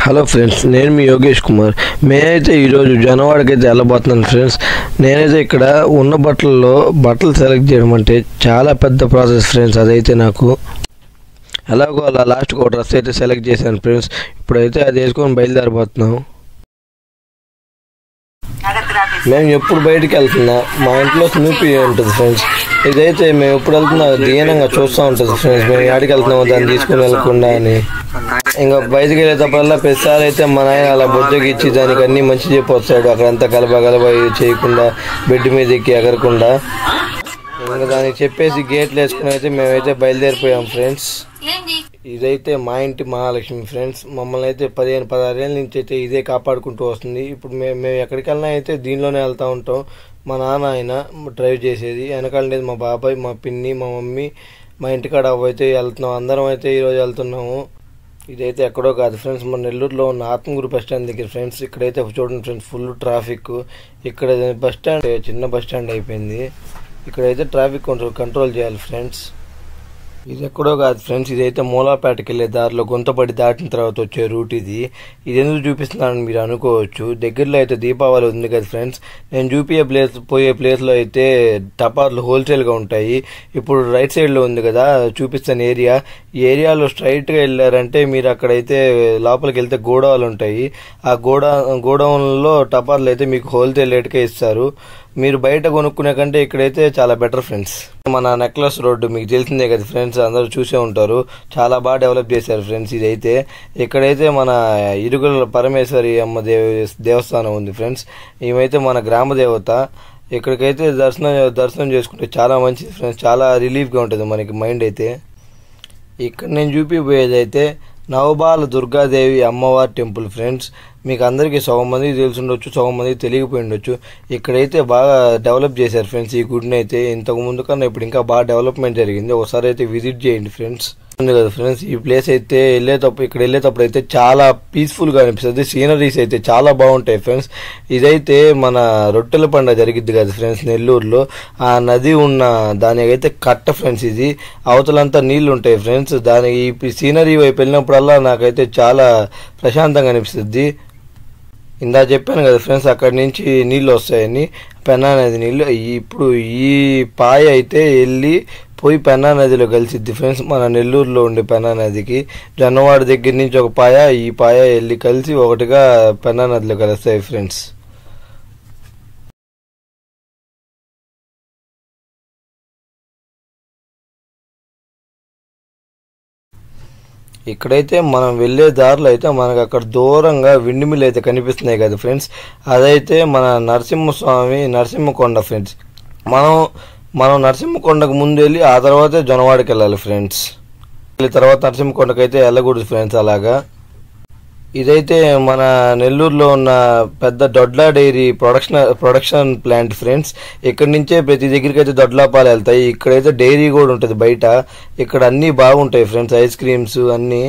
Hello friends, నేను మీ యోగేష్ కుమార్. నేనైతే ఈరోజు జనవాడకి అయితే వెళ్ళబోతున్నాను ఫ్రెండ్స్. నేనైతే ఇక్కడ ఉన్న బట్టలు సెలెక్ట్ చేయడం అంటే చాలా పెద్ద ప్రాసెస్ ఫ్రెండ్స్. అదైతే నాకు ఎలాగో అలా లాస్ట్కి ఒక డ్రెస్ అయితే సెలెక్ట్ చేశాను ఫ్రెండ్స్. ఇప్పుడైతే అది వేసుకొని బయలుదేరిపోతున్నాం. మేము ఎప్పుడు బయటికి వెళ్తున్నా మా ఇంట్లో స్నూపీ ఉంటుంది ఫ్రెండ్స్. ఇదైతే మేము ఎప్పుడు వెళ్తున్నా దీనంగా చూస్తూ ఉంటుంది ఫ్రెండ్స్. మేము ఎక్కడికి వెళ్తున్నామో దాన్ని తీసుకుని వెళ్ళకుండా అని. ఇంకా బయటికి వెళ్ళేటప్పుడల్లా ప్రతిసారి అయితే మా నాయన అలా బొజ్జకి ఇచ్చి దానికి అన్నీ మంచి చెప్పి వస్తాడు. అక్కడంతా గలబా చేయకుండా, బెడ్ మీద ఎక్కి ఎగరకుండా. ఇంకా దానికి చెప్పేసి గేట్లు వేసుకుని అయితే మేమైతే బయలుదేరిపోయాం ఫ్రెండ్స్. ఇదైతే మా ఇంటి మహాలక్ష్మి ఫ్రెండ్స్. మమ్మల్ని అయితే 15-16 ఏళ్ళ నుంచి అయితే ఇదే కాపాడుకుంటూ వస్తుంది. ఇప్పుడు మేము ఎక్కడికి వెళ్ళినా అయితే దీనిలోనే వెళ్తూ ఉంటాం. మా నాన్న ఆయన డ్రైవ్ చేసేది, వెనకాలనేది మా బాబాయ్, మా పిన్ని, మా మమ్మీ, మా ఇంటికాడ అయితే వెళ్తున్నాం. అందరం అయితే ఈరోజు వెళ్తున్నాము. ఇదైతే ఎక్కడో కాదు ఫ్రెండ్స్, మన నెల్లూరులో ఉన్న ఆత్మగురు బస్ స్టాండ్ దగ్గర ఫ్రెండ్స్. ఇక్కడైతే చూడండి ఫ్రెండ్స్, ఫుల్ ట్రాఫిక్. ఇక్కడ బస్ స్టాండ్ చిన్న బస్ స్టాండ్ అయిపోయింది. ఇక్కడైతే ట్రాఫిక్ కంట్రోల్ చేయాలి ఫ్రెండ్స్. ఇది ఎక్కడో కాదు ఫ్రెండ్స్, ఇదైతే మూలాపేటకి వెళ్ళే దారిలో గుంతపడి దాటిన తర్వాత వచ్చే రూట్ ఇది. ఇది ఎందుకు చూపిస్తున్నానని మీరు అనుకోవచ్చు. దగ్గరలో అయితే దీపావళి ఉంది కదా ఫ్రెండ్స్. నేను పోయే ప్లేస్లో అయితే టపార్లు హోల్సేల్గా ఉంటాయి. ఇప్పుడు రైట్ సైడ్లో ఉంది కదా చూపిస్తాను ఏరియా. ఈ ఏరియాలో స్ట్రైట్గా వెళ్ళారంటే మీరు అక్కడైతే లోపలికి వెళ్తే గోడౌన్లు ఉంటాయి. ఆ గోడౌన్లో టపార్లు అయితే మీకు హోల్సేల్ రేట్కే ఇస్తారు. మీరు బయట కొనుక్కునే కంటే ఇక్కడైతే చాలా బెటర్ ఫ్రెండ్స్. మన నెక్లెస్ రోడ్డు మీకు తెలిసిందే కదా ఫ్రెండ్స్, అందరూ చూసే ఉంటారు. చాలా బాగా డెవలప్ చేశారు ఫ్రెండ్స్. ఇక్కడైతే మన ఇరుగుల పరమేశ్వరి అమ్మ దేవస్థానం ఉంది ఫ్రెండ్స్. ఈమెయితే మన గ్రామ దేవత. ఇక్కడికైతే దర్శనం చేసుకుంటే చాలా మంచిది ఫ్రెండ్స్. చాలా రిలీఫ్గా ఉంటుంది మనకి మైండ్ అయితే. ఇక్కడ నేను చూపిపోయేది అయితే నవబాల దుర్గాదేవి అమ్మవారి టెంపుల్ ఫ్రెండ్స్. మీకు అందరికీ సగం మందికి తెలిసి ఉండొచ్చు, సగం మందికి తెలియకపోయి ఉండొచ్చు. ఇక్కడైతే బాగా డెవలప్ చేశారు ఫ్రెండ్స్. ఈ గుడిని అయితే ఇంతకు ముందు కన్నా ఇప్పుడు ఇంకా బాగా డెవలప్మెంట్ జరిగింది. ఒకసారి అయితే విజిట్ చేయండి ఫ్రెండ్స్. ఉంది కదా ఫ్రెండ్స్, ఈ ప్లేస్ అయితే ఇక్కడ వెళ్ళేటప్పుడు అయితే చాలా పీస్ఫుల్గా అనిపిస్తుంది. సీనరీస్ అయితే చాలా బాగుంటాయి ఫ్రెండ్స్. ఇదైతే మన రొట్టెల పండుగ జరిగిద్ది కదా ఫ్రెండ్స్ నెల్లూరులో. ఆ నది ఉన్న దానికైతే కట్ట ఫ్రెండ్స్. ఇది అవతలంతా నీళ్లు ఉంటాయి ఫ్రెండ్స్. ఈ సీనరీ వైపు వెళ్ళినప్పుడల్లా నాకైతే చాలా ప్రశాంతంగా అనిపిస్తుంది. ఇందా చెప్పాను కదా ఫ్రెండ్స్, అక్కడి నుంచి నీళ్ళు వస్తాయని, పెన్నా నది నీళ్ళు. ఇప్పుడు ఈ పాయ అయితే పోయి పెన్నా నదిలో కలిసిద్ది ఫ్రెండ్స్. మన నెల్లూరులో ఉండే పెన్నా నదికి జొన్నవాడ దగ్గర నుంచి ఒక పాయ, ఈ పాయ వెళ్ళి కలిసి ఒకటిగా పెన్నా నదిలో కలుస్తాయి ఫ్రెండ్స్. ఇక్కడైతే మనం వెళ్ళే దారిలో అయితే మనకు అక్కడ దూరంగా విండ్ అయితే కనిపిస్తున్నాయి కదా ఫ్రెండ్స్. అదైతే మన నరసింహకొండ ఫ్రెండ్స్. మనం నరసింహకొండకు ముందు వెళ్ళి ఆ తర్వాతే జొన్నవాడకి వెళ్ళాలి ఫ్రెండ్స్. తర్వాత నరసింహకొండకు అయితే వెళ్ళకూడదు ఫ్రెండ్స్ అలాగా. ఇదైతే మన నెల్లూరులో ఉన్న పెద్ద Dodla dairy production plant friends. ఇక్కడి నుంచే ప్రతి దగ్గరికి అయితే దొడ్లా పాలు వెళ్తాయి. ఇక్కడైతే డైరీ కూడా ఉంటుంది బయట. ఇక్కడ అన్నీ బాగుంటాయి ఫ్రెండ్స్, ఐస్ క్రీమ్స్ అన్నీ.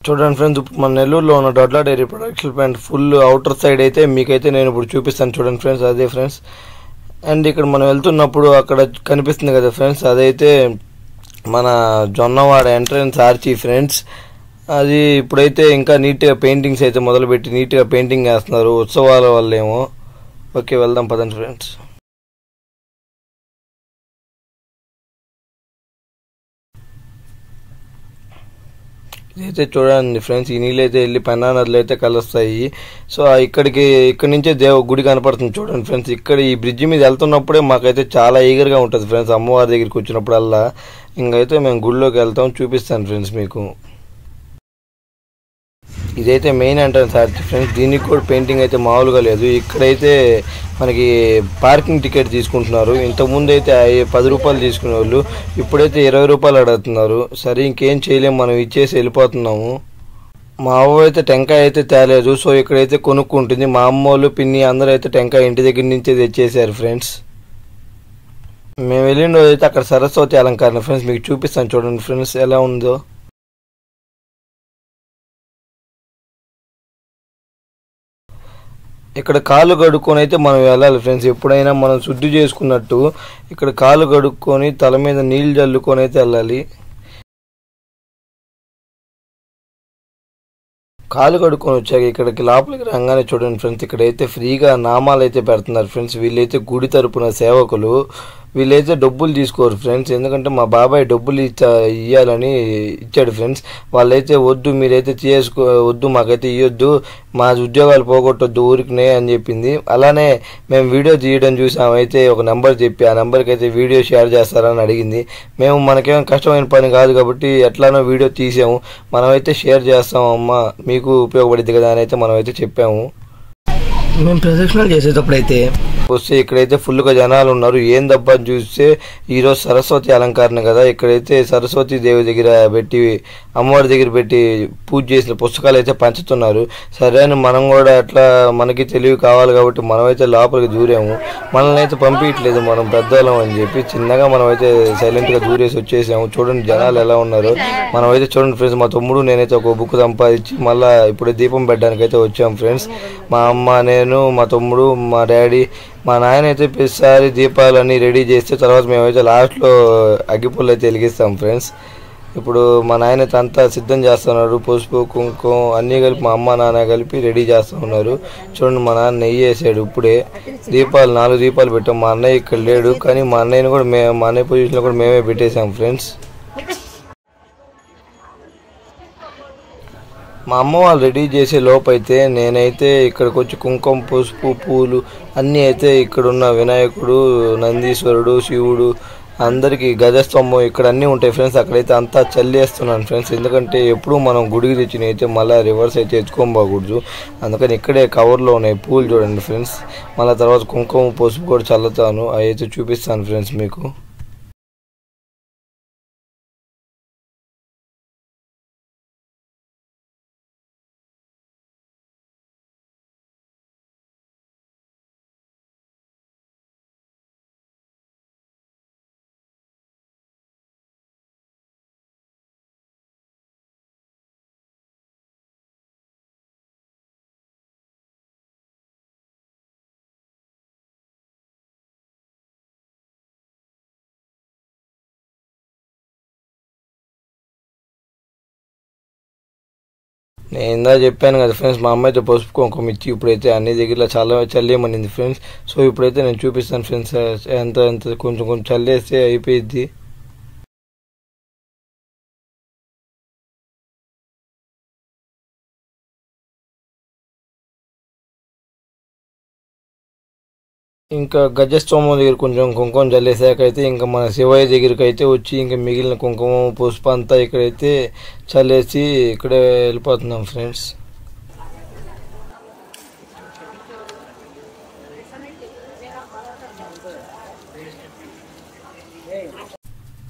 చూడండి ఫ్రెండ్స్, మన నెల్లూరులో ఉన్న Dodla dairy production plant full outer side అయితే మీకైతే నేను ఇప్పుడు చూపిస్తాను చూడండి ఫ్రెండ్స్. అదే ఫ్రెండ్స్. అండ్ ఇక్కడ మనం వెళ్తున్నప్పుడు అక్కడ కనిపిస్తుంది కదా ఫ్రెండ్స్, అదైతే మన జొన్నవాడ ఎంట్రన్స్ ఆర్చి ఫ్రెండ్స్. అది ఇప్పుడైతే ఇంకా నీట్గా పెయింటింగ్స్ అయితే మొదలుపెట్టి నీట్గా పెయింటింగ్ వేస్తున్నారు ఉత్సవాల వల్లేమో. ఓకే, వెళ్దాం పదండి ఫ్రెండ్స్. ఇదైతే చూడండి ఫ్రెండ్స్, ఈ నీళ్ళు అయితే వెళ్ళి పెన్నా నదులు అయితే కలుస్తాయి. సో ఇక్కడి నుంచే గుడి కనపడుతుంది చూడండి ఫ్రెండ్స్. ఇక్కడ ఈ బ్రిడ్జి మీద వెళ్తున్నప్పుడే మాకైతే చాలా ఈగర్గా ఉంటుంది ఫ్రెండ్స్. అమ్మవారి దగ్గరికి వచ్చినప్పుడల్లా ఇంకైతే మేము గుడిలోకి వెళ్తాం, చూపిస్తాను ఫ్రెండ్స్ మీకు. ఇదైతే మెయిన్ ఎంట్రన్స్ ఆర్చ్ ఫ్రెండ్స్. దీనికి కూడా పెయింటింగ్ అయితే మామూలుగా లేదు. ఇక్కడైతే మనకి పార్కింగ్ టికెట్ తీసుకుంటున్నారు. ఇంతకుముందు అయితే 10 రూపాయలు తీసుకునే వాళ్ళు, ఇప్పుడైతే 20 రూపాయలు అడుగుతున్నారు. సరే ఇంకేం చేయలేము, మనం ఇచ్చేసి వెళ్ళిపోతున్నాము. మా అవ్వ అయితే టెంకాయ అయితే తేలేదు, సో ఇక్కడైతే కొనుక్కుంటుంది. మా అమ్మోళ్ళు, పిన్ని అందరూ అయితే టెంకాయ ఇంటి దగ్గర నుంచే తెచ్చేసారు ఫ్రెండ్స్. మేము వెళ్ళిన రోజు అయితే అక్కడ సరస్వతి అలంకరణ ఫ్రెండ్స్. మీకు చూపిస్తాను చూడండి ఫ్రెండ్స్ ఎలా ఉందో. ఇక్కడ కాళ్ళు కడుక్కొని అయితే మనం వెళ్ళాలి ఫ్రెండ్స్. ఎప్పుడైనా మనం శుద్ధి చేసుకున్నట్టు ఇక్కడ కాళ్ళు కడుక్కొని తల మీద నీళ్ళు జల్లుకొని అయితే వెళ్ళాలి. కాలు కడుక్కొని వచ్చాక ఇక్కడికి లోపలికి రాగానే చూడండి ఫ్రెండ్స్, ఇక్కడైతే ఫ్రీగా నామాలు అయితే పెడుతున్నారు ఫ్రెండ్స్. వీళ్ళైతే గుడి తరపున సేవకులు, వీళ్ళైతే డబ్బులు తీసుకోరు ఫ్రెండ్స్. ఎందుకంటే మా బాబాయ్ డబ్బులు ఇవ్వాలని ఇచ్చాడు ఫ్రెండ్స్. వాళ్ళైతే వద్దు, మీరైతే వద్దు, మాకైతే ఇవ్వద్దు, మా ఉద్యోగాలు పోగొట్టొద్దు ఊరికినే అని చెప్పింది. అలానే మేము వీడియో తీయడం చూసాం, అయితే ఒక నెంబర్ చెప్పి ఆ నెంబర్కి అయితే వీడియో షేర్ చేస్తారని అడిగింది. మేము మనకేం కష్టమైన పని కాదు కాబట్టి ఎట్లానో వీడియో తీసాము, మనమైతే షేర్ చేస్తామమ్మా, మీకు ఉపయోగపడింది కదా అని అయితే మనమైతే చెప్పాము. మేము ప్రదక్షిణలు చేసేటప్పుడు అయితే వస్తే ఇక్కడైతే ఫుల్గా జనాలు ఉన్నారు. ఏందబ్బా అని చూస్తే ఈరోజు సరస్వతి అలంకరణ కదా, ఇక్కడైతే సరస్వతి దేవి దగ్గర పెట్టి అమ్మవారి దగ్గర పెట్టి పూజ చేసిన పుస్తకాలు అయితే పంచుతున్నారు. సరే అని మనం కూడా అట్లా మనకి తెలివి కావాలి కాబట్టి మనమైతే లోపలికి దూరాము. మనల్ని అయితే పంపించట్లేదు, మనం పెద్దవాళ్ళం అని చెప్పి చిన్నగా మనమైతే సైలెంట్గా దూరేసి వచ్చేసాము. చూడండి జనాలు ఎలా ఉన్నారు. మనమైతే చూడండి ఫ్రెండ్స్, మా తమ్ముడు నేనైతే ఒక బుక్ సంపాదించి మళ్ళీ ఇప్పుడు దీపం పెట్టడానికి అయితే వచ్చాము ఫ్రెండ్స్. మా అమ్మ, నేను, మా తమ్ముడు, మా డాడీ, మా నాయన అయితే ప్రతిసారి దీపాలన్నీ రెడీ చేస్తే తర్వాత మేమైతే లాస్ట్లో అగ్గిపుల్లు అయితే వెలిగిస్తాం ఫ్రెండ్స్. ఇప్పుడు మా నాయన అయితే అంతా సిద్ధం చేస్తున్నారు, పసుపు కుంకుమ అన్నీ కలిపి మా అమ్మ నాన్న కలిపి రెడీ చేస్తూ ఉన్నారు. చూడండి మా నాన్న నెయ్యి వేసాడు ఇప్పుడే. 4 దీపాలు పెట్టాం. మా అన్నయ్య ఇక్కడ లేడు, కానీ మా అన్నయ్యని కూడా మా అన్నయ్య పొజిషన్లో కూడా మేమే పెట్టేసాం ఫ్రెండ్స్. మా అమ్మ వాళ్ళు రెడీ చేసే లోపైతే నేనైతే ఇక్కడికి వచ్చి కుంకుమ, పసుపు, పూలు అన్నీ అయితే ఇక్కడున్న వినాయకుడు, నందీశ్వరుడు, శివుడు, అందరికీ గజస్తంభం ఇక్కడ అన్నీ ఉంటాయి ఫ్రెండ్స్. అక్కడైతే అంతా చల్లేస్తున్నాను ఫ్రెండ్స్. ఎందుకంటే ఎప్పుడు మనం గుడికి తెచ్చిన అయితే మళ్ళీ రివర్స్ అయితే ఎత్తుకోబోకూడదు, అందుకని ఇక్కడే కవర్లో ఉన్నాయి పూలు చూడండి ఫ్రెండ్స్. మళ్ళీ తర్వాత కుంకుమ, పసుపు కూడా చల్లుతాను, అవి అయితే చూపిస్తాను ఫ్రెండ్స్ మీకు. నేను ఇందా చెప్పాను కదా ఫ్రెండ్స్, మా అమ్మ అయితే పసుపు కుంకుమ ఇచ్చి ఇప్పుడైతే అన్ని దగ్గర చల్లేమనింది ఫ్రెండ్స్. సో ఇప్పుడైతే నేను చూపిస్తాను ఫ్రెండ్స్, ఎంత కొంచెం చల్లేస్తే అయిపోయిద్ది. ఇంకా గజస్తంభం దగ్గర కొంచెం కుంకుమ చల్లేసాక అయితే ఇంకా మన శివయ్య దగ్గరికి అయితే వచ్చి ఇంకా మిగిలిన కుంకుమ, పసుపు అంతా ఇక్కడైతే చల్లేసి ఇక్కడే వెళ్ళిపోతున్నాం ఫ్రెండ్స్.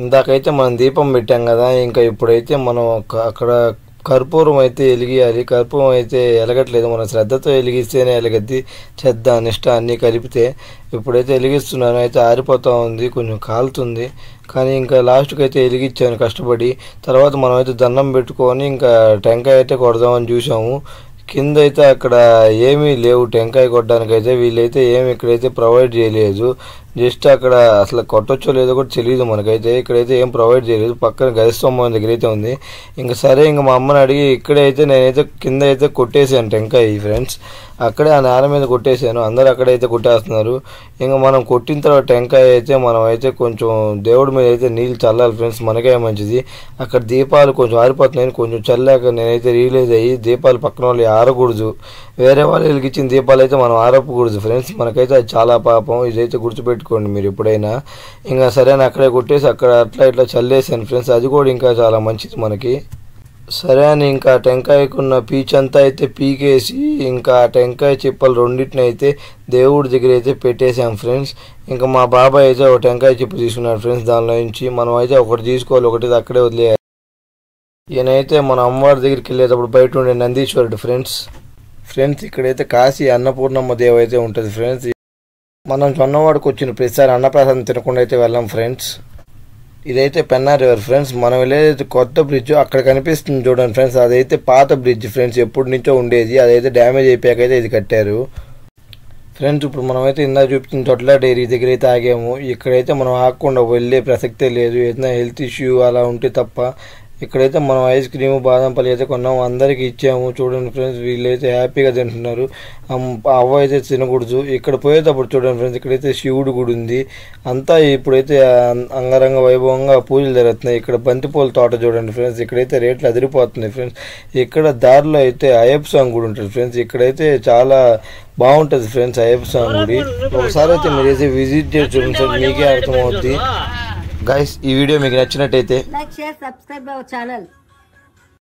ఇందాకైతే మనం దీపం పెట్టాం కదా, ఇంకా ఇప్పుడైతే మనం అక్కడ కర్పూరం అయితే వెలిగియాలి. కర్పూరం అయితే వెలగట్లేదు, మన శ్రద్ధతో వెలిగిస్తేనే వెలగద్ది. చెద్ద నిష్ట అన్నీ కలిపితే ఇప్పుడైతే వెలిగిస్తున్నాను, అయితే ఆరిపోతూ ఉంది, కొంచెం కాలుతుంది. కానీ ఇంకా లాస్ట్కి అయితే వెలిగించాను కష్టపడి. తర్వాత మనం అయితే దండం పెట్టుకొని ఇంకా టెంకాయ అయితే కొడదామని చూసాము. కింద అయితే అక్కడ ఏమీ లేవు టెంకాయ కొట్టడానికైతే, వీళ్ళైతే ఏమి ఇక్కడైతే ప్రొవైడ్ చేయలేదు. జస్ట్ అక్కడ అసలు కొట్టొచ్చో లేదో కూడా తెలియదు మనకైతే. ఇక్కడైతే ఏం ప్రొవైడ్ చేయలేదు, పక్కన గజస్తంభం దగ్గర అయితే ఉంది. ఇంకా సరే ఇంకా మా అమ్మని అడిగి ఇక్కడే అయితే నేనైతే కింద అయితే కొట్టేసాను టెంకాయ ఫ్రెండ్స్. అక్కడే ఆ నేల మీద కొట్టేసాను, అందరు అక్కడైతే కొట్టేస్తున్నారు. ఇంకా మనం కొట్టిన తర్వాత టెంకాయ అయితే మనం అయితే కొంచెం దేవుడి మీద అయితే నీళ్ళు చల్లాలి ఫ్రెండ్స్, మనకే మంచిది. అక్కడ దీపాలు కొంచెం ఆరిపోతున్నాయని కొంచెం చల్లాక నేనైతే రియలైజ్ అయ్యి దీపాలు పక్కన వాళ్ళు ఆరకూడదు, వేరే వాళ్ళు వెలిగించిన దీపాలు అయితే మనం ఆరపకూడదు ఫ్రెండ్స్, మనకైతే అది చాలా పాపం. ఇదైతే గుర్తుపెట్టుకోండి మీరు ఎప్పుడైనా. ఇంకా సరే అని అక్కడే కొట్టేసి అక్కడ అట్లా ఇట్లా చల్లేసాను ఫ్రెండ్స్, అది కూడా ఇంకా చాలా మంచిది మనకి. సరే అని ఇంకా టెంకాయకున్న పీచంతా అయితే పీకేసి ఇంకా టెంకాయ చిప్పలు రెండింటిని అయితే దేవుడి దగ్గర అయితే పెట్టేసాం ఫ్రెండ్స్. ఇంకా మా బాబాయ్ అయితే ఒక టెంకాయ చిప్పు తీసుకున్నాడు ఫ్రెండ్స్, దానిలో నుంచి మనం అయితే ఒకటి తీసుకోవాలి, ఒకటి అక్కడే వదిలేయాలి. ఈయనైతే మన అమ్మవారి దగ్గరికి వెళ్ళేటప్పుడు బయట ఉండే నందీశ్వరుడు ఫ్రెండ్స్. ఇక్కడైతే కాశీ అన్నపూర్ణమ్మ దేవి అయితే ఉంటుంది ఫ్రెండ్స్. మనం చొన్నవాడికి వచ్చిన ప్రతిసారి అన్నప్రసాదం తినకుండా అయితే వెళ్ళాం ఫ్రెండ్స్. ఇదైతే పెన్నా రివర్ ఫ్రెండ్స్. మనం వెళ్ళేది కొత్త బ్రిడ్జ్ అక్కడ కనిపిస్తుంది చూడండి ఫ్రెండ్స్, అదైతే పాత బ్రిడ్జ్ ఫ్రెండ్స్, ఎప్పటి నుంచో ఉండేది, అదైతే డ్యామేజ్ అయిపోయాకైతే ఇది కట్టారు ఫ్రెండ్స్. ఇప్పుడు మనమైతే ఇందాక చూపించిన తొట్ల డైరీ దగ్గర అయితే ఆగాము. ఇక్కడైతే మనం ఆగకుండా వెళ్ళే ప్రసక్తే లేదు, ఏదైనా హెల్త్ ఇష్యూ అలా ఉంటే తప్ప ఇక్కడైతే మనం ఐస్ క్రీము బాదం పల్లి అయితే కొన్నాము, అందరికి ఇచ్చాము. చూడండి ఫ్రెండ్స్, వీళ్ళైతే హ్యాపీగా తింటున్నారు. అవ్వ అయితే తినకూడదు. ఇక్కడ పోయేటప్పుడు చూడండి ఫ్రెండ్స్, ఇక్కడైతే శివుడు గుడి ఉంది. అంతా ఇప్పుడైతే అంగరంగ వైభవంగా పూజలు జరుగుతున్నాయి. ఇక్కడ బంతిపూల తోట చూడండి ఫ్రెండ్స్, ఇక్కడైతే రేట్లు అదిరిపోతున్నాయి ఫ్రెండ్స్. ఇక్కడ దారిలో అయితే అయ్యప్ప స్వామి గుడి ఉంటుంది ఫ్రెండ్స్. ఇక్కడైతే చాలా బాగుంటుంది ఫ్రెండ్స్ అయ్యప్ప స్వామి గుడి. ఒకసారి అయితే మీరైతే విజిట్ చేసి చూడండి సార్, మీకే అర్థమవుద్ది. గైస్, ఈ వీడియో మీకు నచ్చినట్టయితే like share subscribe our channel.